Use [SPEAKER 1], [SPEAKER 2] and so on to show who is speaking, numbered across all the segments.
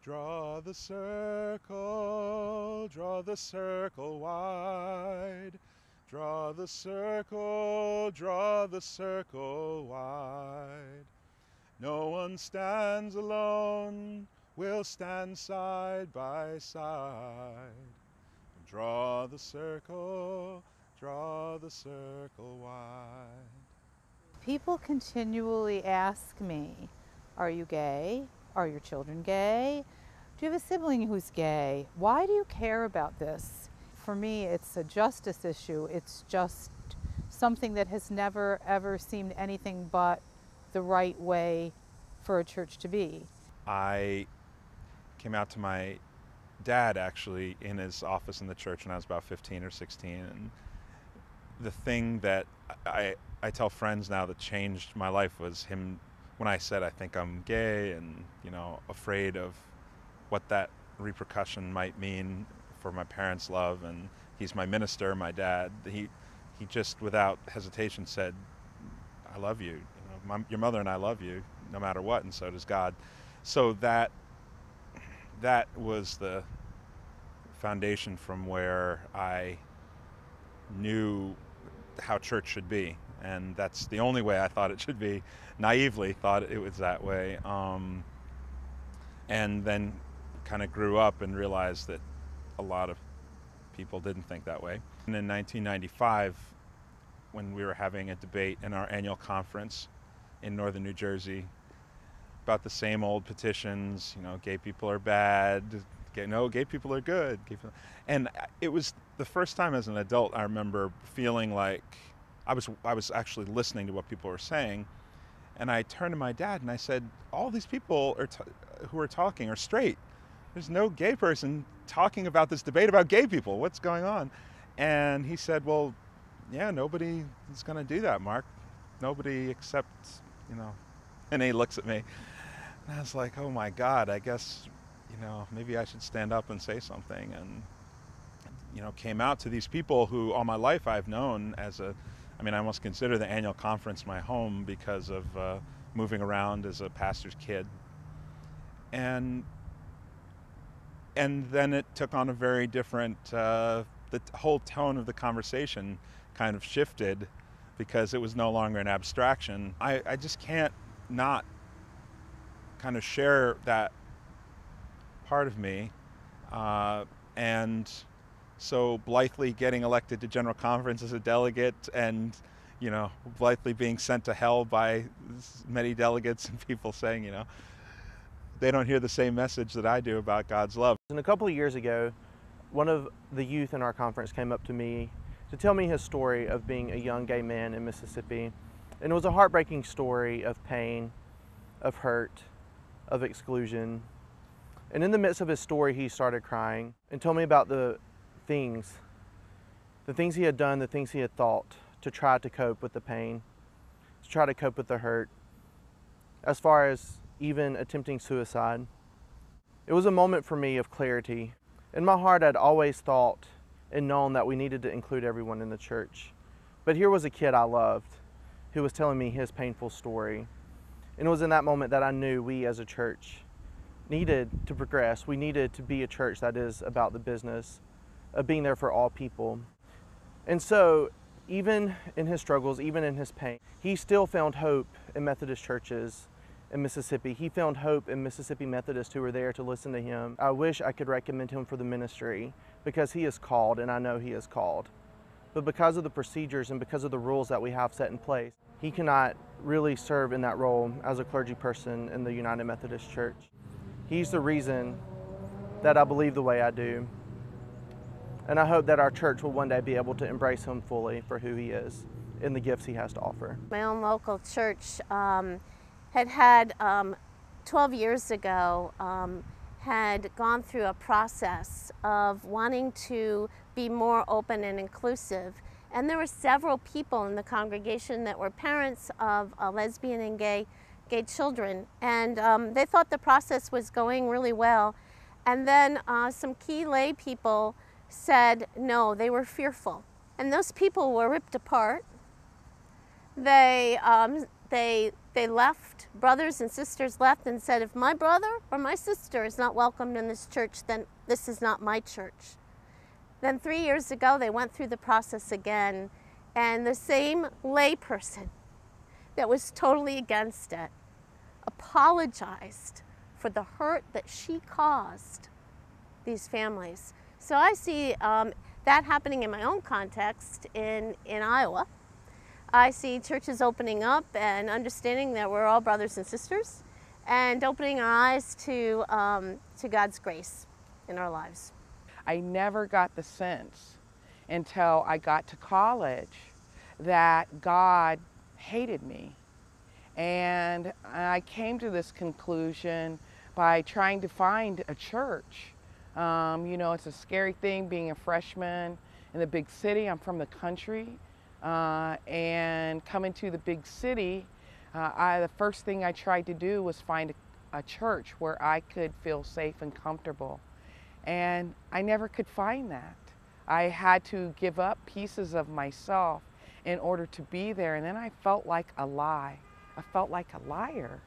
[SPEAKER 1] Draw the circle wide. Draw the circle wide. No one stands alone, we'll stand side by side. Draw the circle wide.
[SPEAKER 2] People continually ask me, are you gay? Are your children gay? Do you have a sibling who's gay? Why do you care about this? For me, it's a justice issue. It's just something that has never, ever seemed anything but the right way for a church to be.
[SPEAKER 1] I came out to my dad actually in his office in the church when I was about 15 or 16, and the thing that I tell friends now that changed my life was him when I said I think I'm gay and afraid of what that repercussion might mean for my parents' love, and he's my minister, my dad. He just without hesitation said, I love you, your mother and I love you no matter what, and so does God. So that was the foundation from where I knew how church should be, and that's the only way I thought it should be. Naively thought it was that way, and then kind of grew up and realized that a lot of people didn't think that way. And in 1995, when we were having a debate in our annual conference in northern New Jersey about the same old petitions, gay people are bad, gay people are good. And it was the first time as an adult I remember feeling like I was actually listening to what people were saying, and I turned to my dad and I said, all these people who are talking are straight. There's no gay person talking about this debate about gay people. What's going on? And he said, well, yeah, nobody is going to do that, Mark. Nobody except, and he looks at me and I was like, oh my God, I guess, maybe I should stand up and say something. And, came out to these people who all my life I've known I almost consider the annual conference my home because of moving around as a pastor's kid. And then it took on a very different, the whole tone of the conversation kind of shifted because it was no longer an abstraction. I just can't not kind of share that part of me. And so blithely getting elected to General Conference as a delegate and, blithely being sent to hell by many delegates and people saying, they don't hear the same message that I do about God's love.
[SPEAKER 3] And a couple of years ago, one of the youth in our conference came up to me to tell me his story of being a young gay man in Mississippi. And it was a heartbreaking story of pain, of hurt, of exclusion. And in the midst of his story, he started crying and told me about the things he had done, the things he had thought to try to cope with the pain, to try to cope with the hurt, as far as even attempting suicide. It was a moment for me of clarity. In my heart, I'd always thought and known that we needed to include everyone in the church. But here was a kid I loved who was telling me his painful story. And it was in that moment that I knew we as a church needed to progress. We needed to be a church that is about the business of being there for all people. And so, even in his struggles, even in his pain, he still found hope in Methodist churches in Mississippi. He found hope in Mississippi Methodists who were there to listen to him. I wish I could recommend him for the ministry because he is called, and I know he is called. But because of the procedures and because of the rules that we have set in place, he cannot really serve in that role as a clergy person in the United Methodist Church. He's the reason that I believe the way I do. And I hope that our church will one day be able to embrace him fully for who he is and the gifts he has to offer.
[SPEAKER 4] My own local church had 12 years ago, had gone through a process of wanting to be more open and inclusive. And there were several people in the congregation that were parents of lesbian and gay children. And they thought the process was going really well. And then some key lay people said no, they were fearful. And those people were ripped apart. They They left, brothers and sisters left and said, if my brother or my sister is not welcomed in this church, then this is not my church. Then 3 years ago, they went through the process again, and the same layperson that was totally against it apologized for the hurt that she caused these families. So I see that happening in my own context in Iowa. I see churches opening up and understanding that we're all brothers and sisters, and opening our eyes to God's grace in our lives.
[SPEAKER 5] I never got the sense until I got to college that God hated me. And I came to this conclusion by trying to find a church. You know, it's a scary thing being a freshman in the big city. I'm from the country. And coming to the big city, the first thing I tried to do was find a church where I could feel safe and comfortable. And I never could find that. I had to give up pieces of myself in order to be there. And then I felt like a lie. I felt like a liar.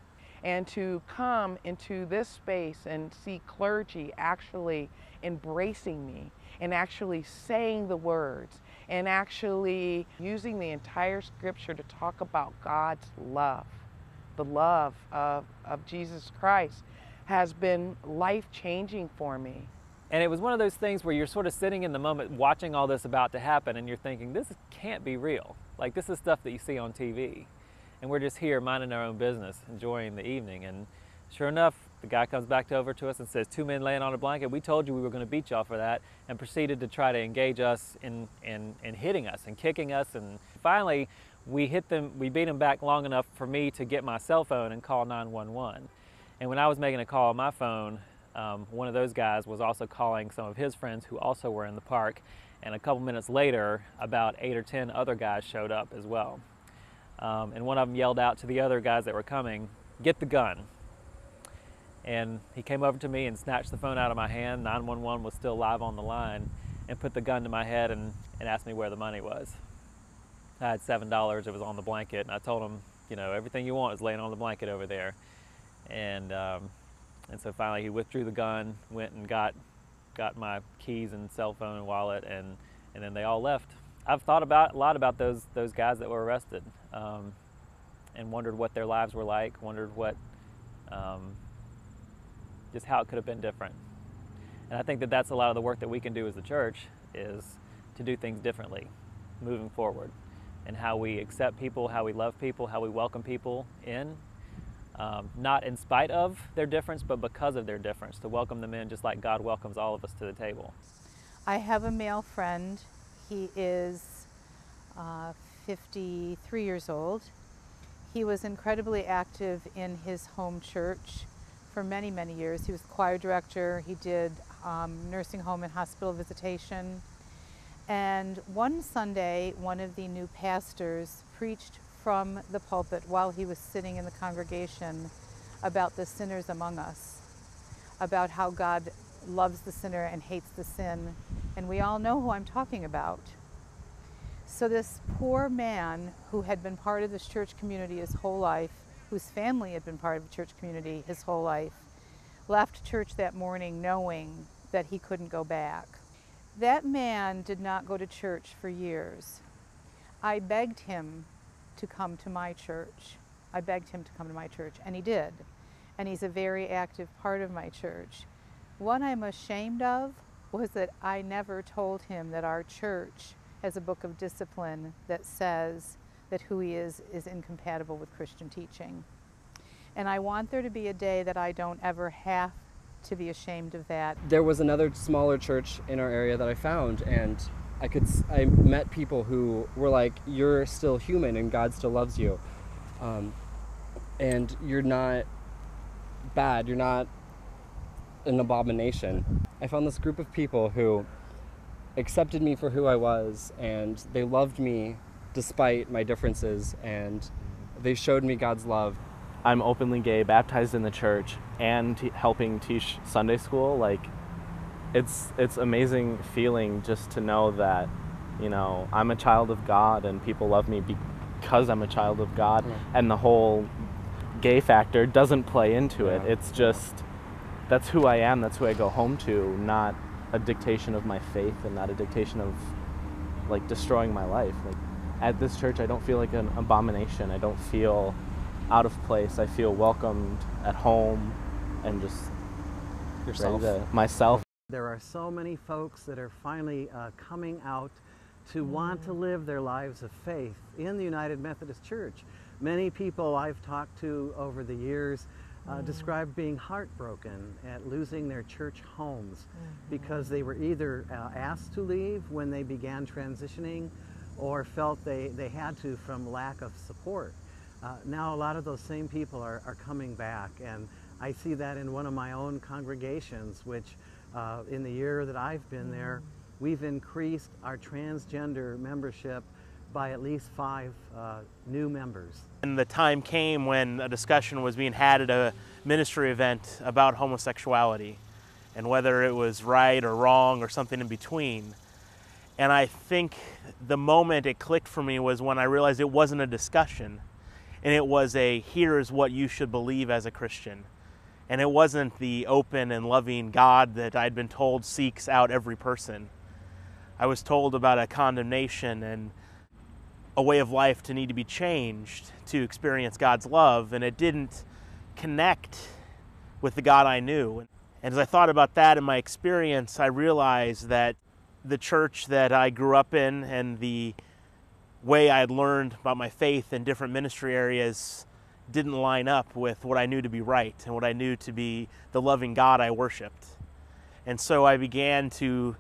[SPEAKER 5] And to come into this space and see clergy actually embracing me and actually saying the words and actually using the entire scripture to talk about God's love, the love of Jesus Christ, has been life-changing for me.
[SPEAKER 6] And it was one of those things where you're sort of sitting in the moment watching all this about to happen, and you're thinking, this can't be real. Like, this is stuff that you see on TV. And we're just here minding our own business, enjoying the evening. And sure enough, the guy comes back over to us and says, 2 men laying on a blanket. We told you we were going to beat y'all for that, and proceeded to try to engage us in hitting us and kicking us. And finally, we beat them back long enough for me to get my cell phone and call 911. And when I was making a call on my phone, one of those guys was also calling some of his friends who also were in the park. And a couple minutes later, about 8 or 10 other guys showed up as well. And one of them yelled out to the other guys that were coming, "Get the gun." And he came over to me and snatched the phone out of my hand. 911 was still live on the line, and put the gun to my head and asked me where the money was. I had $7, it was on the blanket, and I told him, you know, everything you want is laying on the blanket over there. And so finally he withdrew the gun, went and got my keys and cell phone and wallet, and then they all left. I've thought a lot about those guys that were arrested, and wondered what their lives were like, wondered what, just how it could have been different. And I think that that's a lot of the work that we can do as a church, is to do things differently moving forward, and how we accept people, how we love people, how we welcome people in, not in spite of their difference, but because of their difference, to welcome them in just like God welcomes all of us to the table.
[SPEAKER 2] I have a male friend. He is 53 years old. He was incredibly active in his home church for many, many years. He was choir director. He did nursing home and hospital visitation. And one Sunday, one of the new pastors preached from the pulpit while he was sitting in the congregation about the sinners among us, about how God loves the sinner and hates the sin. And we all know who I'm talking about. So this poor man who had been part of this church community his whole life, whose family had been part of the church community his whole life, left church that morning knowing that he couldn't go back. That man did not go to church for years. I begged him to come to my church. I begged him to come to my church, and he did. And he's a very active part of my church. What I'm ashamed of was that I never told him that our church has a book of discipline that says that who he is incompatible with Christian teaching. And I want there to be a day that I don't ever have to be ashamed of that.
[SPEAKER 7] There was another smaller church in our area that I found, and I met people who were like, you're still human and God still loves you. And you're not bad, you're not an abomination. I found this group of people who accepted me for who I was, and they loved me despite my differences, and they showed me God's love.
[SPEAKER 3] I'm openly gay, baptized in the church, and helping teach Sunday school. Like, it's amazing feeling just to know that, you know, I'm a child of God and people love me because I'm a child of God. And the whole gay factor doesn't play into it.
[SPEAKER 1] Yeah.
[SPEAKER 3] It's just, that's who I am, that's who I go home to, not a dictation of my faith and not a dictation of like destroying my life. Like at this church, I don't feel like an abomination. I don't feel out of place. I feel welcomed at home and just myself.
[SPEAKER 8] There are so many folks that are finally coming out to want to live their lives of faith in the United Methodist Church. Many people I've talked to over the years describe being heartbroken at losing their church homes because they were either asked to leave when they began transitioning or felt they had to from lack of support. Now a lot of those same people are coming back, and I see that in one of my own congregations, which in the year that I've been there, we've increased our transgender membership by at least 5 new members.
[SPEAKER 3] And the time came when a discussion was being had at a ministry event about homosexuality and whether it was right or wrong or something in between. And I think the moment it clicked for me was when I realized it wasn't a discussion, and it was a here's what you should believe as a Christian. And it wasn't the open and loving God that I'd been told seeks out every person. I was told about a condemnation and a way of life to need to be changed to experience God's love, and it didn't connect with the God I knew. And as I thought about that in my experience, I realized that the church that I grew up in and the way I had learned about my faith in different ministry areas didn't line up with what I knew to be right and what I knew to be the loving God I worshiped. And so I began to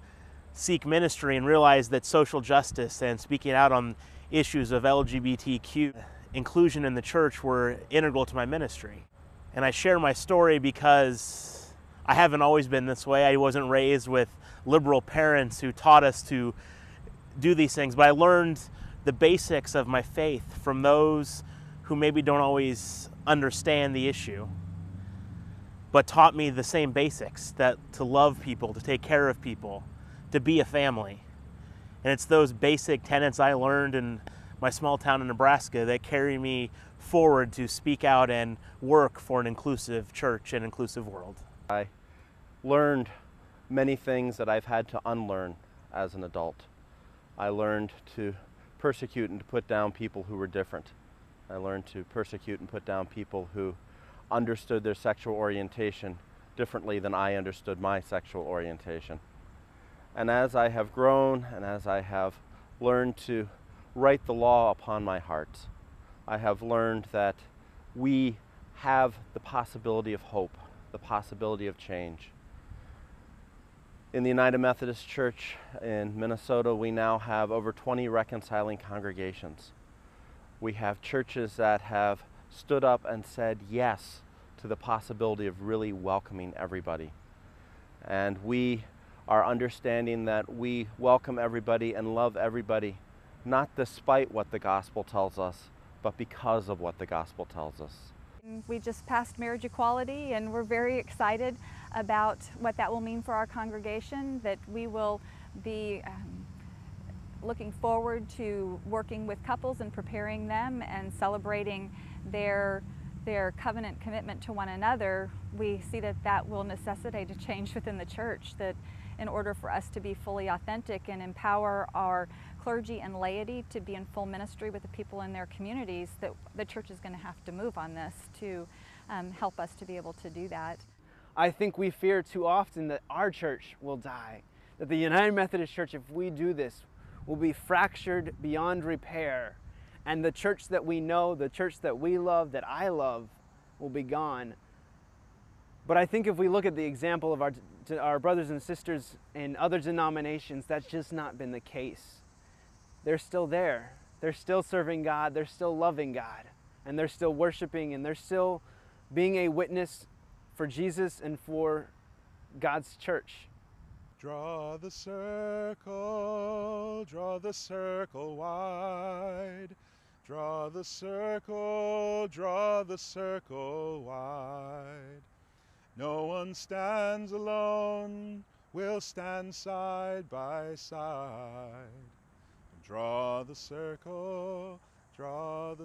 [SPEAKER 3] seek ministry and realize that social justice and speaking out on issues of LGBTQ inclusion in the church were integral to my ministry. And I share my story because I haven't always been this way. I wasn't raised with liberal parents who taught us to do these things, but I learned the basics of my faith from those who maybe don't always understand the issue, but taught me the same basics, that to love people, to take care of people, to be a family. And it's those basic tenets I learned in my small town in Nebraska that carry me forward to speak out and work for an inclusive church and inclusive world.
[SPEAKER 9] I learned many things that I've had to unlearn as an adult. I learned to persecute and to put down people who were different. I learned to persecute and put down people who understood their sexual orientation differently than I understood my sexual orientation. And as I have grown and as I have learned to write the law upon my heart, I have learned that we have the possibility of hope, the possibility of change. In the United Methodist Church in Minnesota, we now have over 20 reconciling congregations. We have churches that have stood up and said yes to the possibility of really welcoming everybody. And we are understanding that we welcome everybody and love everybody, not despite what the gospel tells us, but because of what the gospel tells us.
[SPEAKER 10] We just passed marriage equality, and we're very excited about what that will mean for our congregation, that we will be looking forward to working with couples and preparing them and celebrating their covenant commitment to one another. We see that that will necessitate a change within the church, that in order for us to be fully authentic and empower our clergy and laity to be in full ministry with the people in their communities, that the church is going to have to move on this to help us to be able to do that.
[SPEAKER 11] I think we fear too often that our church will die, that the United Methodist Church, if we do this, will be fractured beyond repair, and the church that we know, the church that we love, that I love, will be gone. But I think if we look at the example of our brothers and sisters in other denominations, that's just not been the case. They're still there. They're still serving God. They're still loving God. And they're still worshiping, and they're still being a witness for Jesus and for God's church.
[SPEAKER 1] Draw the circle wide. Draw the circle wide. No one stands alone, we'll stand side by side. Draw the circle wide.